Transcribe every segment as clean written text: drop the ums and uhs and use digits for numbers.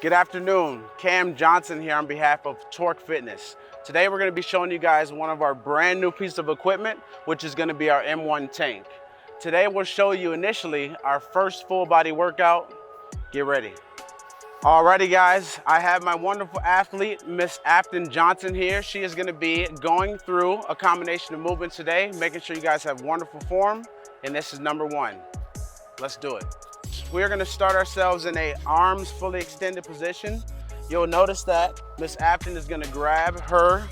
Good afternoon, Cam Johnson here on behalf of Torque Fitness. Today we're going to be showing you guys one of our brand new pieces of equipment, which is going to be our M1 tank. Today we'll show you initially our first full body workout. Get ready. Alrighty guys, I have my wonderful athlete, Miss Afton Johnson here. She is going to be going through a combination of movements today, making sure you guys have wonderful form, and this is number one. Let's do it. We are going to start ourselves in a arms fully extended position. You'll notice that Miss Afton is going to grab her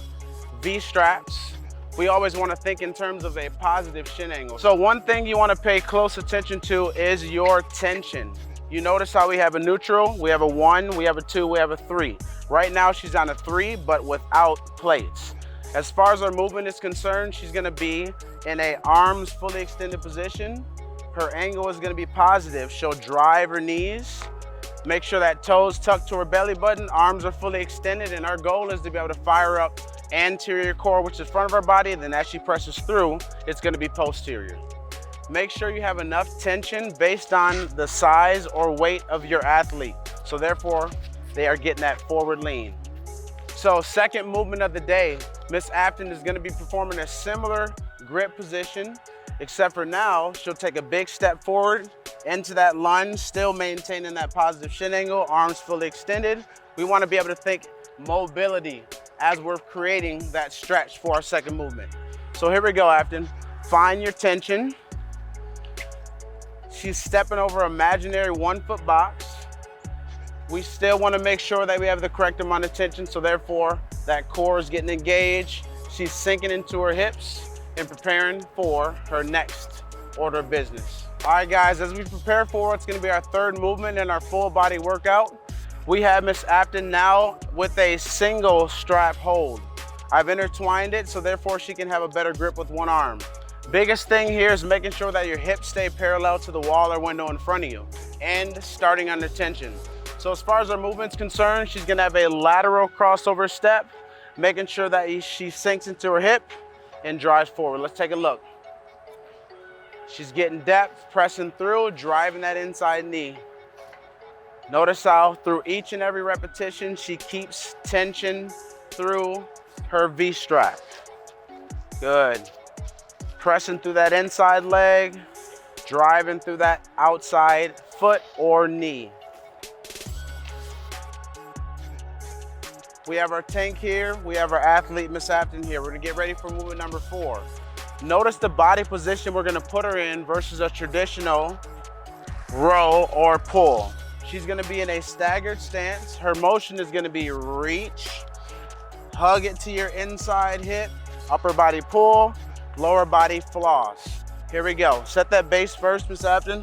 V-straps. We always want to think in terms of a positive shin angle. So one thing you want to pay close attention to is your tension. You notice how we have a neutral, we have a 1, we have a 2, we have a 3. Right now she's on a 3, but without plates. As far as our movement is concerned, she's going to be in a arms fully extended position. Her angle is going to be positive. She'll drive her knees, make sure that toes tucked to her belly button, arms are fully extended, and our goal is to be able to fire up anterior core, which is front of our body, and then as she presses through, it's going to be posterior. Make sure you have enough tension based on the size or weight of your athlete. So therefore, they are getting that forward lean. So second movement of the day, Miss Afton is going to be performing a similar grip position, except for now, she'll take a big step forward into that lunge, still maintaining that positive shin angle, arms fully extended. We want to be able to think mobility as we're creating that stretch for our second movement. So here we go, Afton. Find your tension. She's stepping over an imaginary 1-foot box. We still want to make sure that we have the correct amount of tension, so therefore that core is getting engaged. She's sinking into her hips and preparing for her next order of business. All right guys, as we prepare for what's going to be our third movement in our full body workout, we have Miss Afton now with a single strap hold. I've intertwined it so therefore she can have a better grip with one arm. Biggest thing here is making sure that your hips stay parallel to the wall or window in front of you and starting under tension. So as far as our movement's concerned, she's going to have a lateral crossover step, making sure that she sinks into her hip and drives forward. Let's take a look. She's getting depth, pressing through, driving that inside knee. Notice how through each and every repetition, she keeps tension through her V-strap. Good. Pressing through that inside leg, driving through that outside foot or knee. We have our tank here, we have our athlete, Miss Afton here. We're gonna get ready for movement number 4. Notice the body position we're gonna put her in versus a traditional row or pull. She's gonna be in a staggered stance. Her motion is gonna be reach, hug it to your inside hip, upper body pull, lower body floss. Here we go. Set that base first, Miss Afton.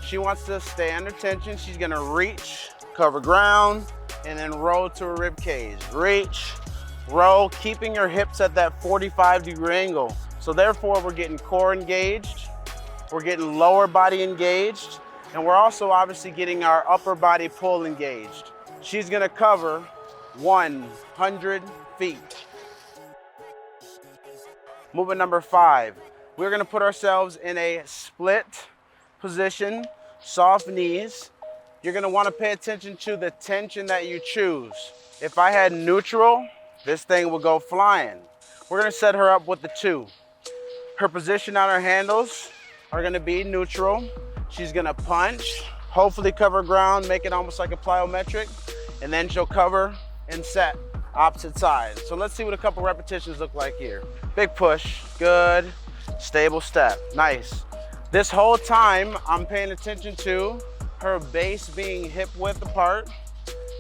She wants to stay under tension. She's gonna reach, cover ground, and then roll to a rib cage. Reach, roll, keeping your hips at that 45-degree angle. So therefore, we're getting core engaged, we're getting lower body engaged, and we're also obviously getting our upper body pull engaged. She's gonna cover 100 feet. Movement number 5. We're gonna put ourselves in a split position, soft knees. You're gonna wanna pay attention to the tension that you choose. If I had neutral, this thing will go flying. We're gonna set her up with the 2. Her position on her handles are gonna be neutral. She's gonna punch, hopefully cover ground, make it almost like a plyometric, and then she'll cover and set opposite side. So let's see what a couple repetitions look like here. Big push, good, stable step, nice. This whole time, I'm paying attention to her base being hip width apart,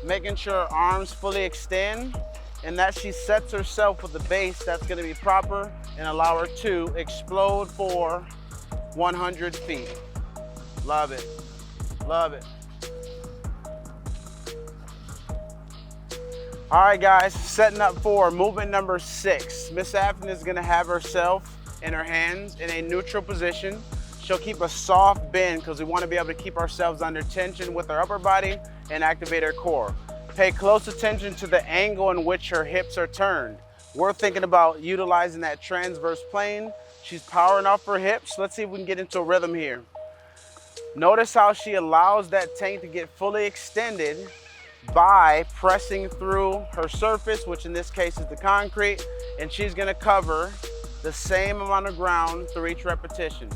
making sure her arms fully extend, and that she sets herself with a base that's gonna be proper and allow her to explode for 100 feet. Love it, love it. All right guys, setting up for movement number 6. Miss Afton is gonna have herself in her hands in a neutral position. She'll keep a soft bend because we want to be able to keep ourselves under tension with our upper body and activate our core. Pay close attention to the angle in which her hips are turned. We're thinking about utilizing that transverse plane. She's powering off her hips. Let's see if we can get into a rhythm here. Notice how she allows that tank to get fully extended by pressing through her surface, which in this case is the concrete, and she's gonna cover the same amount of ground through each repetition.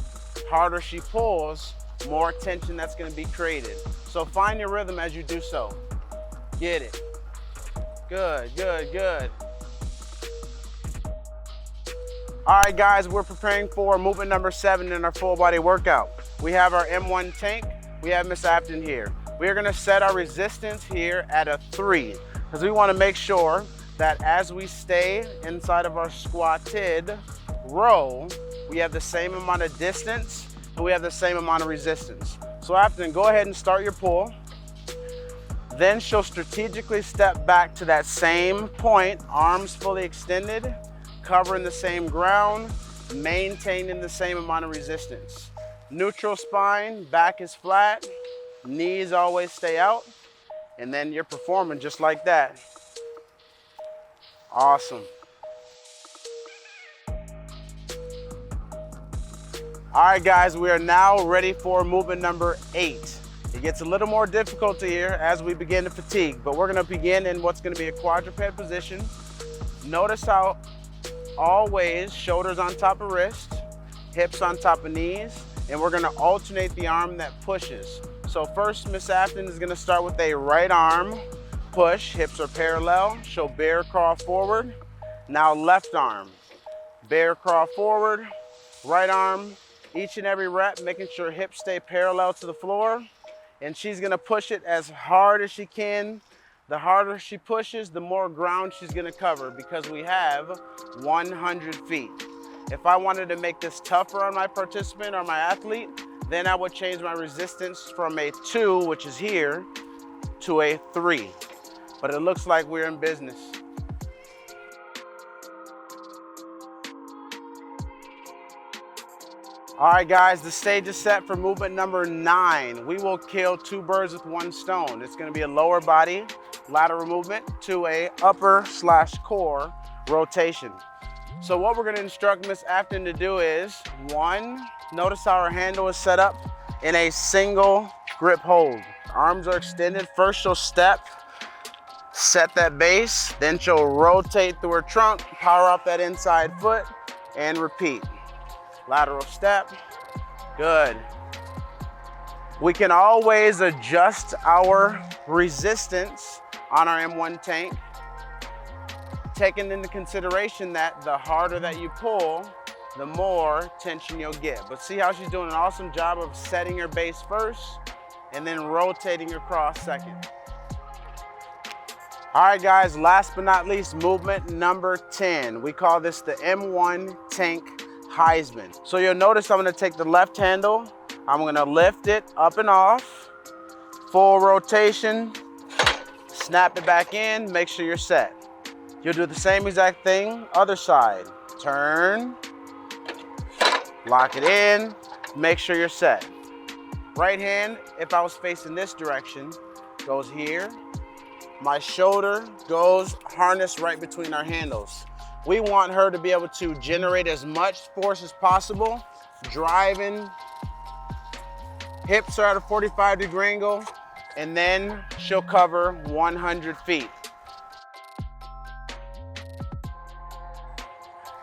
Harder she pulls, more tension that's gonna be created. So find your rhythm as you do so. Get it. Good, good, good. All right, guys, we're preparing for movement number 7 in our full body workout. We have our M1 tank. We have Miss Afton here. We're gonna set our resistance here at a 3, because we wanna make sure that as we stay inside of our squatted row, we have the same amount of distance and we have the same amount of resistance. So Afton, go ahead and start your pull. Then she'll strategically step back to that same point, arms fully extended, covering the same ground, maintaining the same amount of resistance. Neutral spine, back is flat, knees always stay out, and then you're performing just like that. Awesome. All right, guys, we are now ready for movement number 8. It gets a little more difficult here as we begin to fatigue, but we're gonna begin in what's gonna be a quadruped position. Notice how always shoulders on top of wrist, hips on top of knees, and we're gonna alternate the arm that pushes. So first, Miss Afton is gonna start with a right arm push, hips are parallel, she'll bear crawl forward. Now left arm, bear crawl forward, right arm, each and every rep, making sure hips stay parallel to the floor. And she's gonna push it as hard as she can. The harder she pushes, the more ground she's gonna cover, because we have 100 feet. If I wanted to make this tougher on my participant or my athlete, then I would change my resistance from a 2, which is here, to a 3. But it looks like we're in business. All right, guys, the stage is set for movement number 9. We will kill 2 birds with 1 stone. It's gonna be a lower body lateral movement to a upper/core rotation. So what we're gonna instruct Miss Afton to do is, 1, notice how our handle is set up in a single grip hold. Arms are extended. First she'll step, set that base, then she'll rotate through her trunk, power up that inside foot, and repeat. Lateral step, good. We can always adjust our resistance on our M1 tank, taking into consideration that the harder that you pull, the more tension you'll get. But see how she's doing an awesome job of setting her base first and then rotating across second. All right, guys, last but not least, movement number 10. We call this the M1 tank HEISMAN. So you'll notice I'm gonna take the left handle, I'm gonna lift it up and off, full rotation, snap it back in, make sure you're set. You'll do the same exact thing, other side. Turn, lock it in, make sure you're set. Right hand, if I was facing this direction, goes here. My shoulder goes harnessed right between our handles. We want her to be able to generate as much force as possible, driving. Hips are at a 45-degree angle, and then she'll cover 100 feet.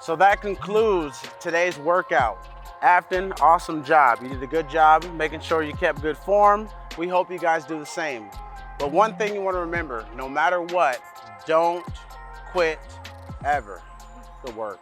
So that concludes today's workout. Afton, awesome job. You did a good job making sure you kept good form. We hope you guys do the same. But one thing you want to remember, no matter what, don't quit ever. Good work.